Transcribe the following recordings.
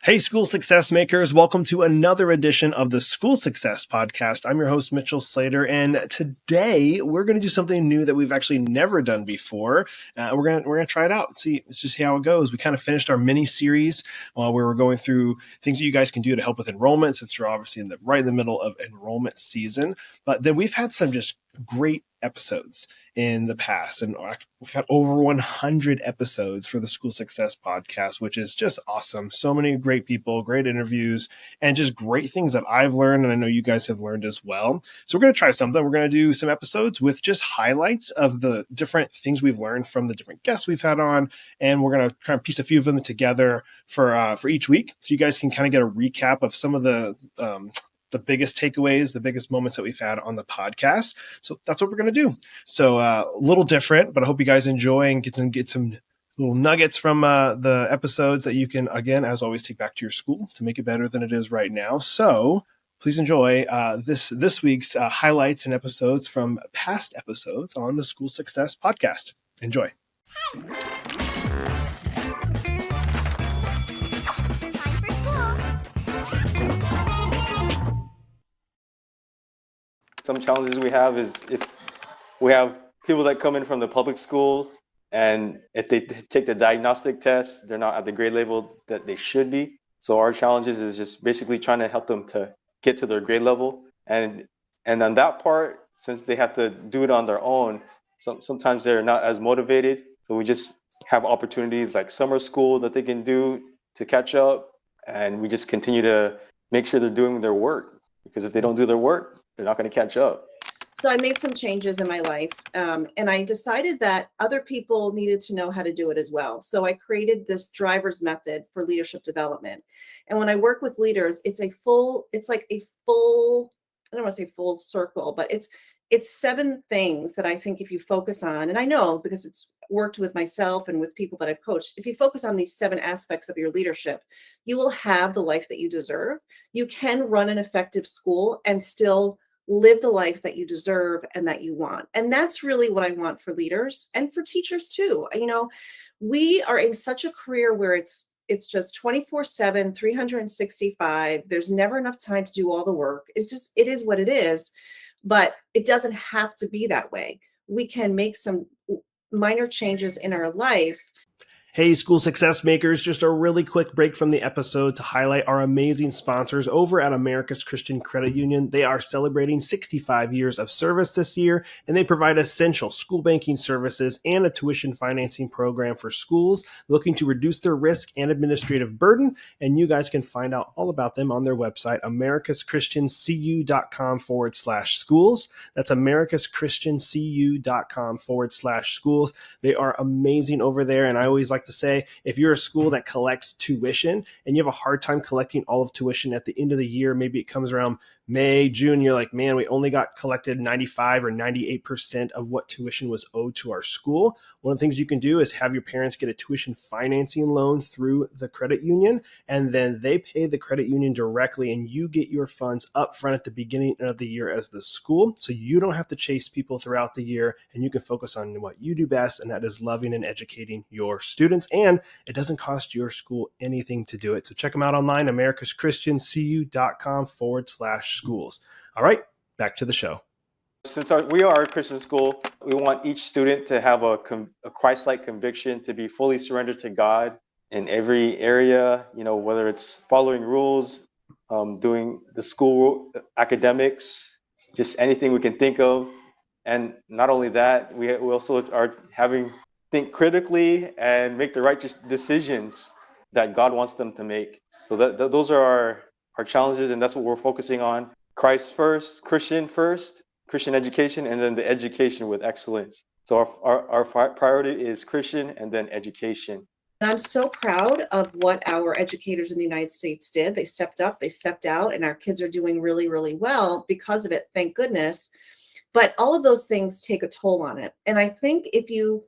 Hey, school success makers. Welcome to another edition of the School Success Podcast. I'm your host, Mitchell Slater, and today we're going to do something new that we've actually never done before. We're gonna try it out and let's just see how it goes. We kind of finished our mini series where we're going through things that you guys can do to help with enrollment, since we're obviously right in the middle of enrollment season. But then we've had some just great episodes in the past, and we've had over 100 episodes for the School Success Podcast, which is just awesome. So many great people, great interviews, and just great things that I've learned, and I know you guys have learned as well. So we're going to try something. We're going to do some episodes with just highlights of the different things we've learned from the different guests we've had on, and we're going to try and piece a few of them together for each week, so you guys can kind of get a recap of some of the biggest takeaways, the biggest moments that we've had on the podcast. So that's what we're going to do. So a little different, but I hope you guys enjoy and get some little nuggets from the episodes that you can, again, as always, take back to your school to make it better than it is right now. So please enjoy this week's highlights and episodes from past episodes on the School Success Podcast. Enjoy. Some challenges we have is if we have people that come in from the public school, and if they take the diagnostic test, they're not at the grade level that they should be. So our challenges is just basically trying to help them to get to their grade level. And on that part, since they have to do it on their own, sometimes they're not as motivated. So we just have opportunities like summer school that they can do to catch up. And we just continue to make sure they're doing their work, because if they don't do their work, they're not going to catch up. So I made some changes in my life, and I decided that other people needed to know how to do it as well. So I created this driver's method for leadership development. And when I work with leaders, it's like a full, I don't want to say full circle, but it's 7 things that I think if you focus on, and I know because it's worked with myself and with people that I've coached, if you focus on these 7 aspects of your leadership, you will have the life that you deserve. You can run an effective school and still live the life that you deserve and that you want. And that's really what I want for leaders and for teachers too. You know, we are in such a career where it's just 24/7, 365. There's never enough time to do all the work. It is what it is, but it doesn't have to be that way. We can make some minor changes in our life. Hey, school success makers, just a really quick break from the episode to highlight our amazing sponsors over at America's Christian Credit Union. They are celebrating 65 years of service this year, and they provide essential school banking services and a tuition financing program for schools looking to reduce their risk and administrative burden. And you guys can find out all about them on their website, americaschristiancu.com/schools. That's americaschristiancu.com/schools. They are amazing over there, and I always like to say, if you're a school that collects tuition and you have a hard time collecting all of tuition at the end of the year, maybe it comes around May, June, you're like, man, we only got collected 95 or 98% of what tuition was owed to our school. One of the things you can do is have your parents get a tuition financing loan through the credit union, and then they pay the credit union directly, and you get your funds up front at the beginning of the year as the school. So you don't have to chase people throughout the year, and you can focus on what you do best, and that is loving and educating your students. And it doesn't cost your school anything to do it. So check them out online, americaschristiancu.com/schools. All right, back to the show. Since we are a Christian school, we want each student to have a Christ-like conviction, to be fully surrendered to God in every area, you know, whether it's following rules, doing the school academics, just anything we can think of. And not only that, we also are think critically and make the right decisions that God wants them to make. So those are our challenges, and that's what we're focusing on. Christ first, Christian education, and then the education with excellence. So our priority is Christian and then education. I'm so proud of what our educators in the United States did. They stepped up, they stepped out, and our kids are doing really, really well because of it, thank goodness. But all of those things take a toll on it. And I think if you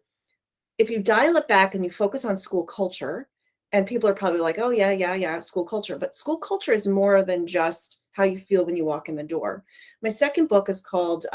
dial it back and you focus on school culture, and people are probably like, oh, yeah, school culture. But school culture is more than just how you feel when you walk in the door. My second book is called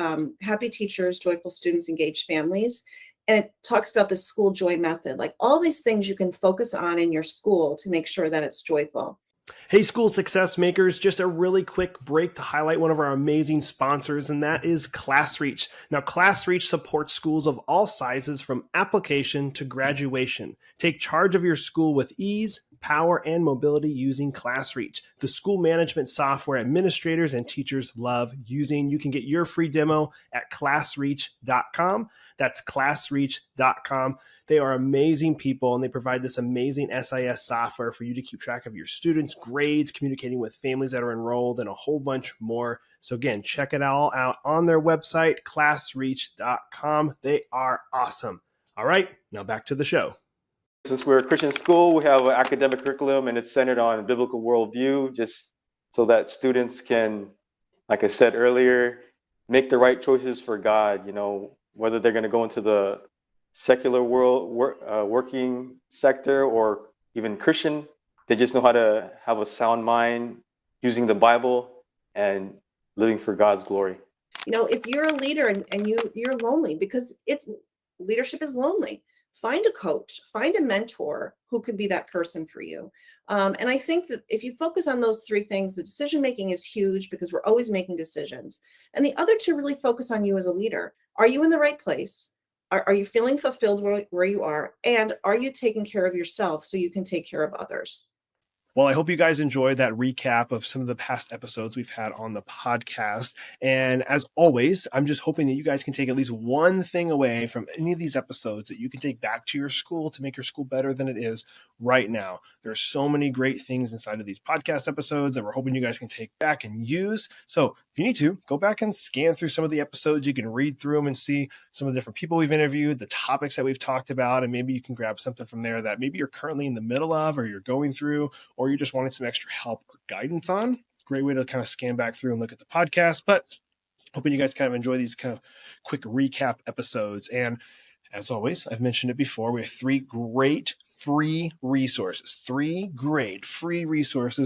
Happy Teachers, Joyful Students, Engaged Families. And it talks about the school joy method, like all these things you can focus on in your school to make sure that it's joyful. Hey, school success makers, just a really quick break to highlight one of our amazing sponsors, and that is ClassReach. Now, ClassReach supports schools of all sizes from application to graduation. Take charge of your school with ease, power, and mobility using ClassReach, the school management software administrators and teachers love using. You can get your free demo at classreach.com. That's classreach.com. They are amazing people, and they provide this amazing SIS software for you to keep track of your students' grades, communicating with families that are enrolled, and a whole bunch more. So again, check it all out on their website, classreach.com. They are awesome. All right, now back to the show. Since we're a Christian school, we have an academic curriculum, and it's centered on a biblical worldview, just so that students can, like I said earlier, make the right choices for God, whether they're going to go into the secular world, working sector, or even Christian. They just know how to have a sound mind using the Bible and living for God's glory. If you're a leader and you're lonely, because leadership is lonely, find a coach, find a mentor who could be that person for you. And I think that if you focus on those three things, the decision making is huge because we're always making decisions. And the other two really focus on you as a leader. Are you in the right place? Are you feeling fulfilled where you are? And are you taking care of yourself so you can take care of others? Well, I hope you guys enjoyed that recap of some of the past episodes we've had on the podcast. And as always, I'm just hoping that you guys can take at least one thing away from any of these episodes that you can take back to your school to make your school better than it is right now. There's so many great things inside of these podcast episodes that we're hoping you guys can take back and use. So if you need to, go back and scan through some of the episodes. You can read through them and see some of the different people we've interviewed, the topics that we've talked about, and maybe you can grab something from there that maybe you're currently in the middle of, or you're going through, or you're just wanting some extra help or guidance on. Great way to kind of scan back through and look at the podcast. But hoping you guys kind of enjoy these kind of quick recap episodes. And as always, I've mentioned it before, we have three great free resources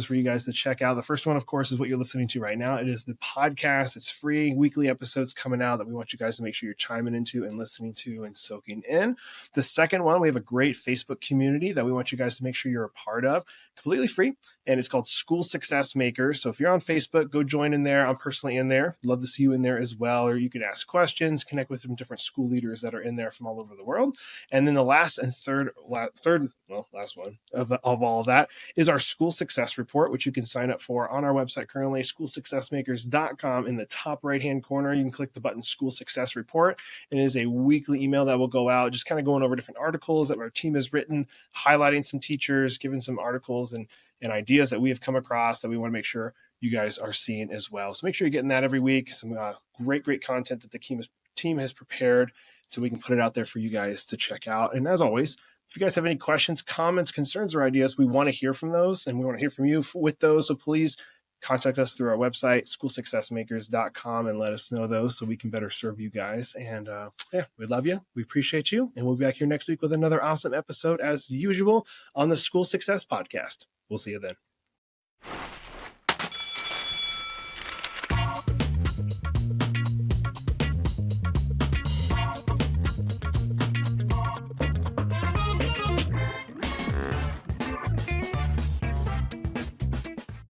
for you guys to check out. The first one, of course, is what you're listening to right now. It is the podcast. It's free, weekly episodes coming out that we want you guys to make sure you're chiming into and listening to and soaking in. The second one, we have a great Facebook community that we want you guys to make sure you're a part of, completely free. And it's called School Success Makers. So if you're on Facebook, go join in there. I'm personally in there. Love to see you in there as well. Or you can ask questions, connect with some different school leaders that are in there from all over the world. And then the last and last one of all of that is our School Success Report, which you can sign up for on our website currently, schoolsuccessmakers.com. In the top right-hand corner, you can click the button School Success Report. It is a weekly email that will go out, just kind of going over different articles that our team has written, highlighting some teachers, giving some articles and ideas that we have come across that we want to make sure you guys are seeing as well. So make sure you're getting that every week. Some great content that the team has prepared so we can put it out there for you guys to check out. And as always, if you guys have any questions, comments, concerns, or ideas, we want to hear from those, and we want to hear from you with those. So please contact us through our website, schoolsuccessmakers.com, and let us know those so we can better serve you guys. And we love you. We appreciate you. And we'll be back here next week with another awesome episode as usual on the School Success Podcast. We'll see you then.